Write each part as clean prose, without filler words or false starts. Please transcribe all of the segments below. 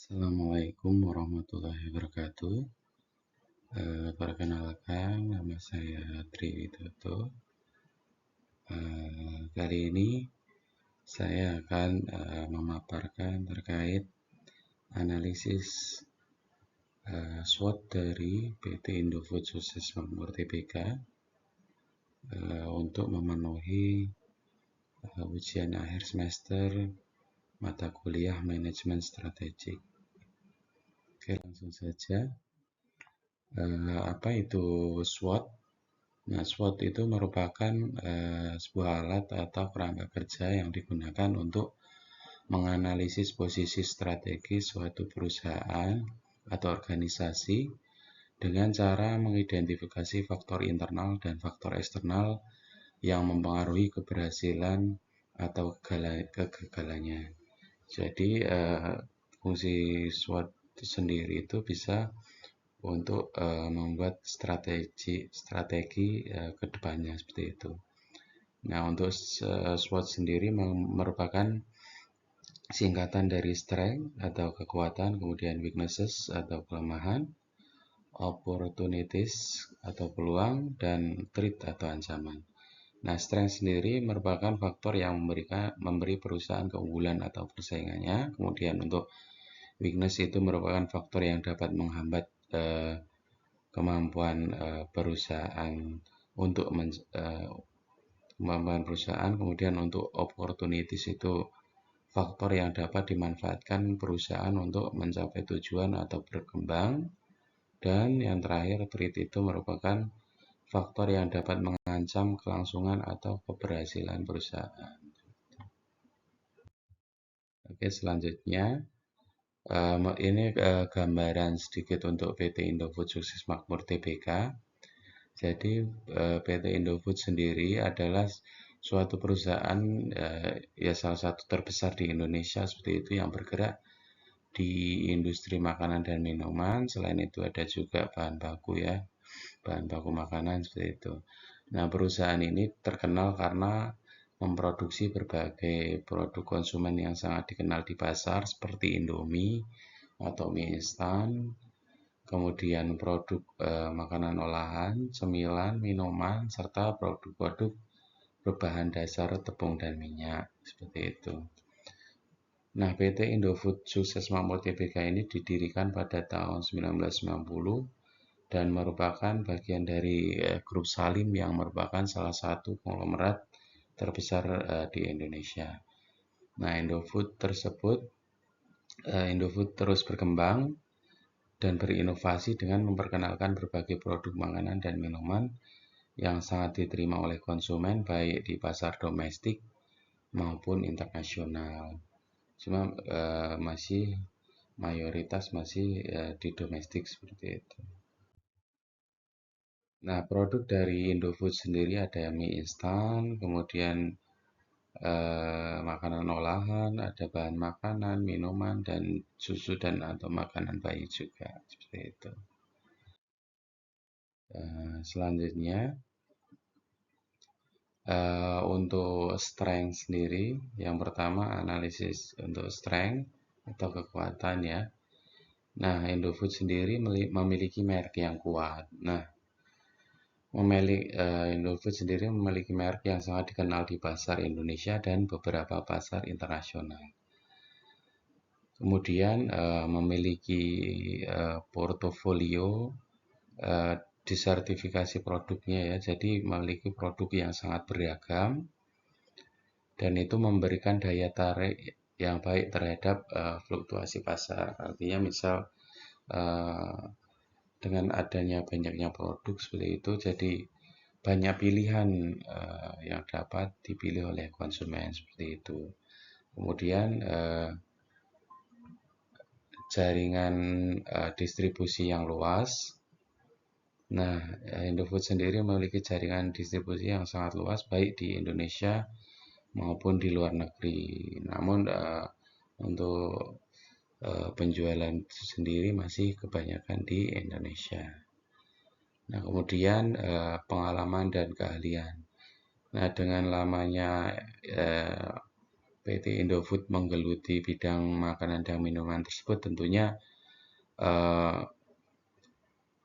Assalamualaikum warahmatullahi wabarakatuh. Perkenalkan, nama saya Tri Widodo. Kali ini saya akan memaparkan terkait analisis SWOT dari PT Indofood Sukses Makmur Tbk untuk memenuhi ujian akhir semester mata kuliah manajemen strategik. Oke, langsung saja. Apa itu SWOT? Nah, SWOT itu merupakan sebuah alat atau kerangka kerja yang digunakan untuk menganalisis posisi strategis suatu perusahaan atau organisasi dengan cara mengidentifikasi faktor internal dan faktor eksternal yang mempengaruhi keberhasilan atau kegagalannya. Jadi, fungsi SWOT sendiri itu bisa untuk membuat strategi ke depannya seperti itu. Nah, untuk SWOT sendiri merupakan singkatan dari strength atau kekuatan, kemudian weaknesses atau kelemahan, opportunities atau peluang, dan threat atau ancaman. Nah, strength sendiri merupakan faktor yang memberi perusahaan keunggulan atau persaingannya. Kemudian untuk weakness itu merupakan faktor yang dapat menghambat kemampuan perusahaan untuk kemampuan perusahaan. Kemudian untuk opportunities itu faktor yang dapat dimanfaatkan perusahaan untuk mencapai tujuan atau berkembang. Dan yang terakhir, threat itu merupakan faktor yang dapat mengancam kelangsungan atau keberhasilan perusahaan. Oke, selanjutnya ini gambaran sedikit untuk PT Indofood Sukses Makmur Tbk. Jadi PT Indofood sendiri adalah suatu perusahaan ya salah satu terbesar di Indonesia seperti itu yang bergerak di industri makanan dan minuman. Selain itu ada juga bahan baku makanan seperti itu. Nah, perusahaan ini terkenal karena memproduksi berbagai produk konsumen yang sangat dikenal di pasar seperti Indomie atau mie instan, kemudian produk makanan olahan, cemilan, minuman, serta produk-produk berbahan dasar tepung dan minyak, seperti itu. Nah, PT Indofood Sukses Makmur Tbk ini didirikan pada tahun 1990 dan merupakan bagian dari grup Salim yang merupakan salah satu konglomerat terbesar di Indonesia. Nah, Indofood terus berkembang dan berinovasi dengan memperkenalkan berbagai produk makanan dan minuman yang sangat diterima oleh konsumen baik di pasar domestik maupun internasional. Cuma mayoritas masih di domestik seperti itu. Nah, produk dari Indofood sendiri ada mie instan, kemudian makanan olahan, ada bahan makanan, minuman, dan susu dan atau makanan bayi juga seperti itu. Selanjutnya untuk strength sendiri, yang pertama analisis untuk strength atau kekuatan ya. Nah, Indofood sendiri memiliki merek yang kuat. Nah, Indofood sendiri memiliki merek yang sangat dikenal di pasar Indonesia dan beberapa pasar internasional. Kemudian memiliki portofolio disertifikasi produknya ya, jadi memiliki produk yang sangat beragam dan itu memberikan daya tarik yang baik terhadap fluktuasi pasar. Artinya misal dengan adanya banyaknya produk seperti itu, jadi banyak pilihan yang dapat dipilih oleh konsumen seperti itu. Kemudian jaringan distribusi yang luas. Nah, Indofood sendiri memiliki jaringan distribusi yang sangat luas baik di Indonesia maupun di luar negeri. Namun untuk penjualan sendiri masih kebanyakan di Indonesia. Nah, kemudian pengalaman dan keahlian. Nah, dengan lamanya PT Indofood menggeluti bidang makanan dan minuman tersebut, tentunya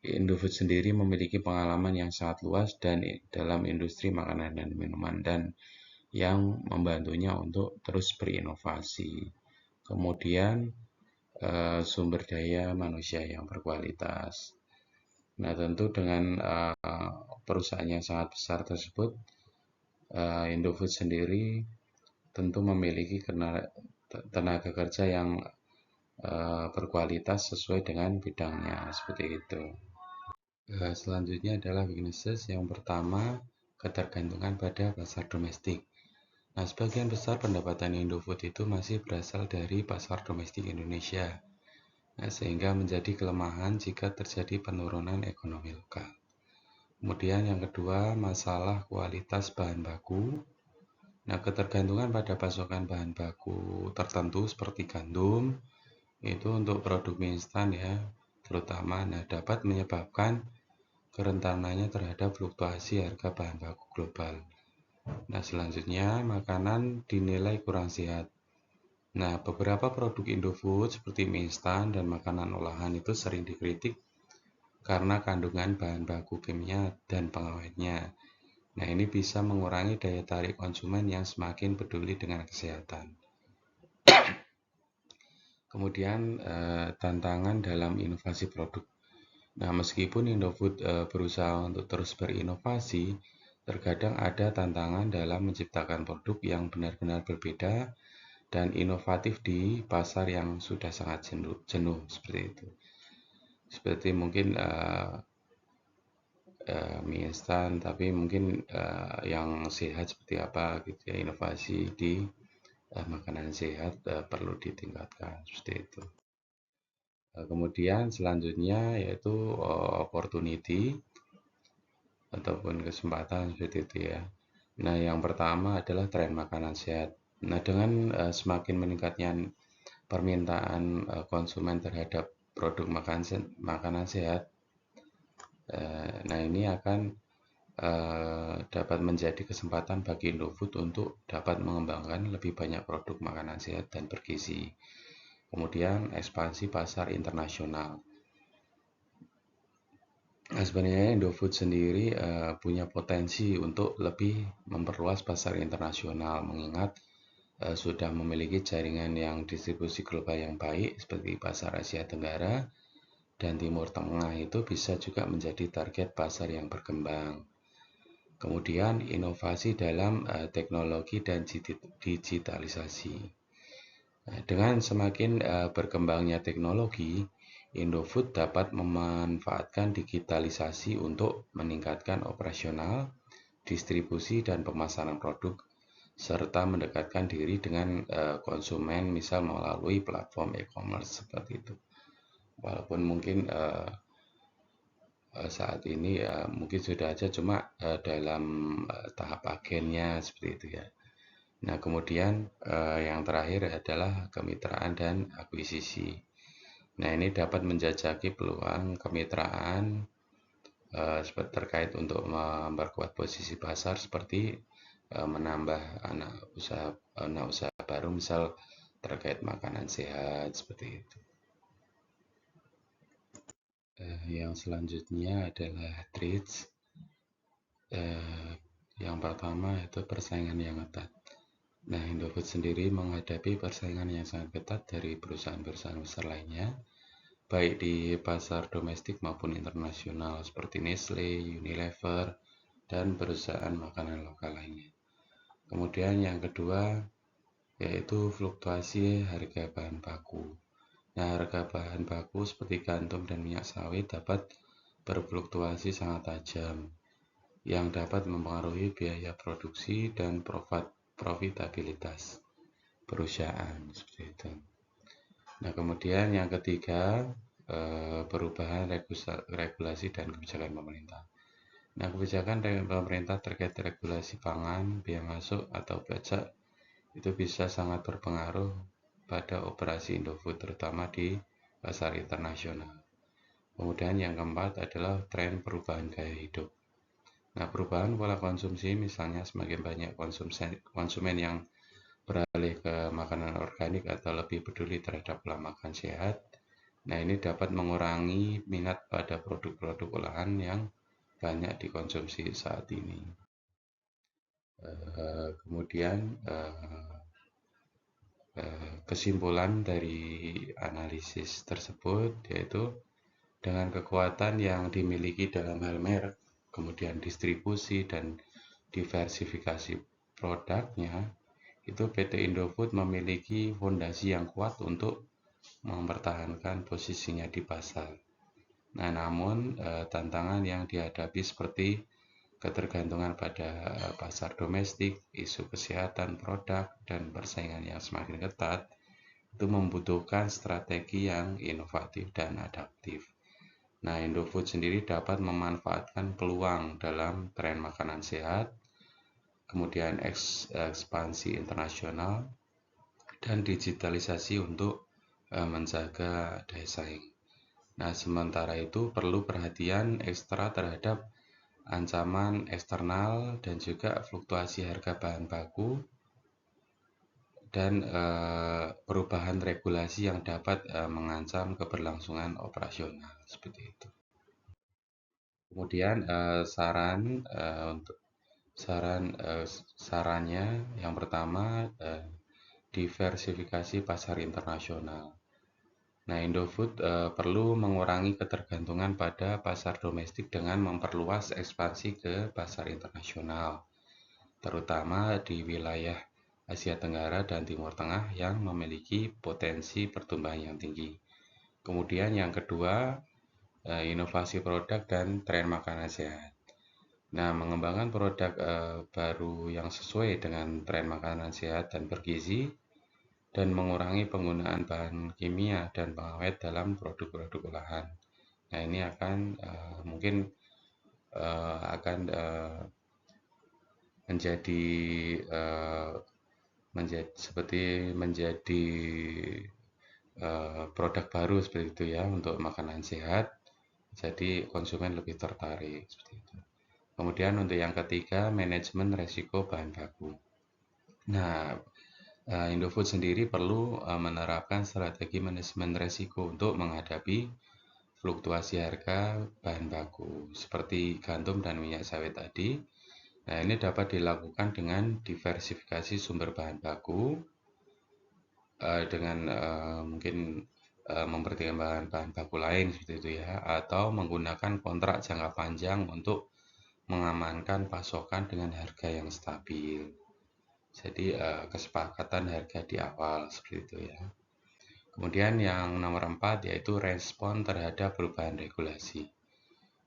Indofood sendiri memiliki pengalaman yang sangat luas dan dalam industri makanan dan minuman, dan yang membantunya untuk terus berinovasi. Kemudian sumber daya manusia yang berkualitas. Nah, tentu dengan perusahaan yang sangat besar tersebut, Indofood sendiri tentu memiliki tenaga kerja yang berkualitas sesuai dengan bidangnya, seperti itu. Selanjutnya adalah weaknesses. Yang pertama, ketergantungan pada pasar domestik. Nah, sebagian besar pendapatan Indofood itu masih berasal dari pasar domestik Indonesia. Nah, sehingga menjadi kelemahan jika terjadi penurunan ekonomi lokal. Kemudian yang kedua, masalah kualitas bahan baku. Nah, ketergantungan pada pasokan bahan baku tertentu seperti gandum, itu untuk produk mie instan ya, terutama, nah dapat menyebabkan kerentanannya terhadap fluktuasi harga bahan baku global. Nah, selanjutnya, makanan dinilai kurang sehat. Nah, beberapa produk Indofood seperti mie instan dan makanan olahan itu sering dikritik karena kandungan bahan baku kimia dan pengawetnya. Nah, ini bisa mengurangi daya tarik konsumen yang semakin peduli dengan kesehatan. Kemudian, tantangan dalam inovasi produk. Nah, meskipun Indofood berusaha untuk terus berinovasi, terkadang ada tantangan dalam menciptakan produk yang benar-benar berbeda dan inovatif di pasar yang sudah sangat jenuh seperti itu. Seperti mungkin mie instan, tapi mungkin yang sehat seperti apa gitu ya, inovasi di makanan sehat perlu ditingkatkan seperti itu. Kemudian selanjutnya yaitu opportunity ataupun kesempatan seperti itu ya. Nah, yang pertama adalah tren makanan sehat. Nah, dengan semakin meningkatnya permintaan konsumen terhadap produk makanan sehat, nah ini akan dapat menjadi kesempatan bagi Indofood untuk dapat mengembangkan lebih banyak produk makanan sehat dan bergizi. Kemudian ekspansi pasar internasional. Nah, sebenarnya Indofood sendiri punya potensi untuk lebih memperluas pasar internasional, mengingat sudah memiliki jaringan yang distribusi global yang baik seperti pasar Asia Tenggara dan Timur Tengah, itu bisa juga menjadi target pasar yang berkembang. Kemudian inovasi dalam teknologi dan digitalisasi. Nah, dengan semakin berkembangnya teknologi, Indofood dapat memanfaatkan digitalisasi untuk meningkatkan operasional, distribusi, dan pemasaran produk, serta mendekatkan diri dengan konsumen, misal melalui platform e-commerce seperti itu. Walaupun mungkin saat ini mungkin sudah ada, cuma dalam tahap agennya seperti itu ya. Nah, kemudian yang terakhir adalah kemitraan dan akuisisi. Nah, ini dapat menjajaki peluang kemitraan terkait untuk memperkuat posisi pasar, seperti menambah anak usaha baru, misal terkait makanan sehat seperti itu. Yang selanjutnya adalah threats. Yang pertama itu persaingan yang ketat. Nah, Indofood sendiri menghadapi persaingan yang sangat ketat dari perusahaan-perusahaan besar lainnya, baik di pasar domestik maupun internasional seperti Nestle, Unilever, dan perusahaan makanan lokal lainnya. Kemudian yang kedua yaitu fluktuasi harga bahan baku. Nah, harga bahan baku seperti gandum dan minyak sawit dapat berfluktuasi sangat tajam, yang dapat mempengaruhi biaya produksi dan profitabilitas perusahaan seperti itu. Nah, kemudian yang ketiga, perubahan regulasi dan kebijakan pemerintah. Nah, kebijakan pemerintah terkait regulasi pangan, biaya masuk atau pajak itu bisa sangat berpengaruh pada operasi Indofood, terutama di pasar internasional. Kemudian yang keempat adalah tren perubahan gaya hidup. Nah, perubahan pola konsumsi, misalnya semakin banyak konsumen yang beralih ke makanan organik atau lebih peduli terhadap pola makan sehat. Nah, ini dapat mengurangi minat pada produk-produk olahan yang banyak dikonsumsi saat ini. Kemudian kesimpulan dari analisis tersebut yaitu dengan kekuatan yang dimiliki dalam hal merek, kemudian distribusi dan diversifikasi produknya, itu PT Indofood memiliki fondasi yang kuat untuk mempertahankan posisinya di pasar. Nah, namun tantangan yang dihadapi seperti ketergantungan pada pasar domestik, isu kesehatan produk, dan persaingan yang semakin ketat, itu membutuhkan strategi yang inovatif dan adaptif. Nah, Indofood sendiri dapat memanfaatkan peluang dalam tren makanan sehat, kemudian ekspansi internasional, dan digitalisasi untuk menjaga daya saing. Nah, sementara itu perlu perhatian ekstra terhadap ancaman eksternal dan juga fluktuasi harga bahan baku dan perubahan regulasi yang dapat mengancam keberlangsungan operasional seperti itu. Kemudian untuk sarannya yang pertama diversifikasi pasar internasional. Nah, Indofood perlu mengurangi ketergantungan pada pasar domestik dengan memperluas ekspansi ke pasar internasional, terutama di wilayah Asia Tenggara dan Timur Tengah yang memiliki potensi pertumbuhan yang tinggi. Kemudian yang kedua, inovasi produk dan tren makanan sehat. Nah, mengembangkan produk baru yang sesuai dengan tren makanan sehat dan bergizi, dan mengurangi penggunaan bahan kimia dan pengawet dalam produk-produk olahan. Nah, ini akan mungkin akan menjadi produk baru seperti itu ya untuk makanan sehat. Jadi konsumen lebih tertarik seperti itu. Kemudian untuk yang ketiga, manajemen resiko bahan baku. Nah, Indofood sendiri perlu menerapkan strategi manajemen resiko untuk menghadapi fluktuasi harga bahan baku seperti gandum dan minyak sawit tadi. Nah, ini dapat dilakukan dengan diversifikasi sumber bahan baku dengan mungkin mempertimbangkan bahan baku lain seperti itu ya, atau menggunakan kontrak jangka panjang untuk mengamankan pasokan dengan harga yang stabil. Jadi kesepakatan harga di awal seperti itu ya. Kemudian yang nomor 4 yaitu respon terhadap perubahan regulasi.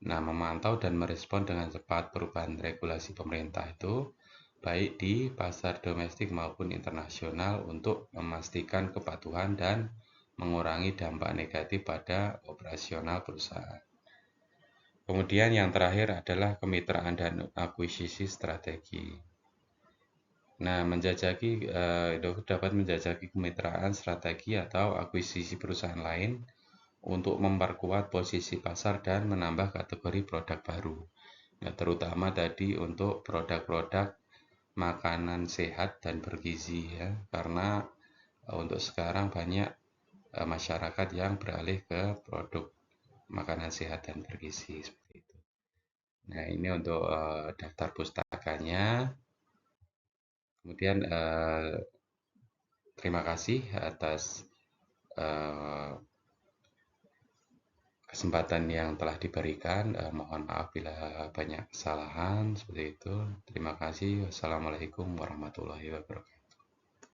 Nah, memantau dan merespon dengan cepat perubahan regulasi pemerintah itu baik di pasar domestik maupun internasional untuk memastikan kepatuhan dan mengurangi dampak negatif pada operasional perusahaan. Kemudian yang terakhir adalah kemitraan dan akuisisi strategi. Nah, Indofood dapat menjajaki kemitraan strategi atau akuisisi perusahaan lain untuk memperkuat posisi pasar dan menambah kategori produk baru. Nah, terutama tadi untuk produk-produk makanan sehat dan bergizi ya, karena untuk sekarang banyak masyarakat yang beralih ke produk makanan sehat dan bergizi seperti itu. Nah, ini untuk daftar pustakanya. Kemudian terima kasih atas kesempatan yang telah diberikan. Mohon maaf bila banyak kesalahan seperti itu. Terima kasih. Wassalamualaikum warahmatullahi wabarakatuh.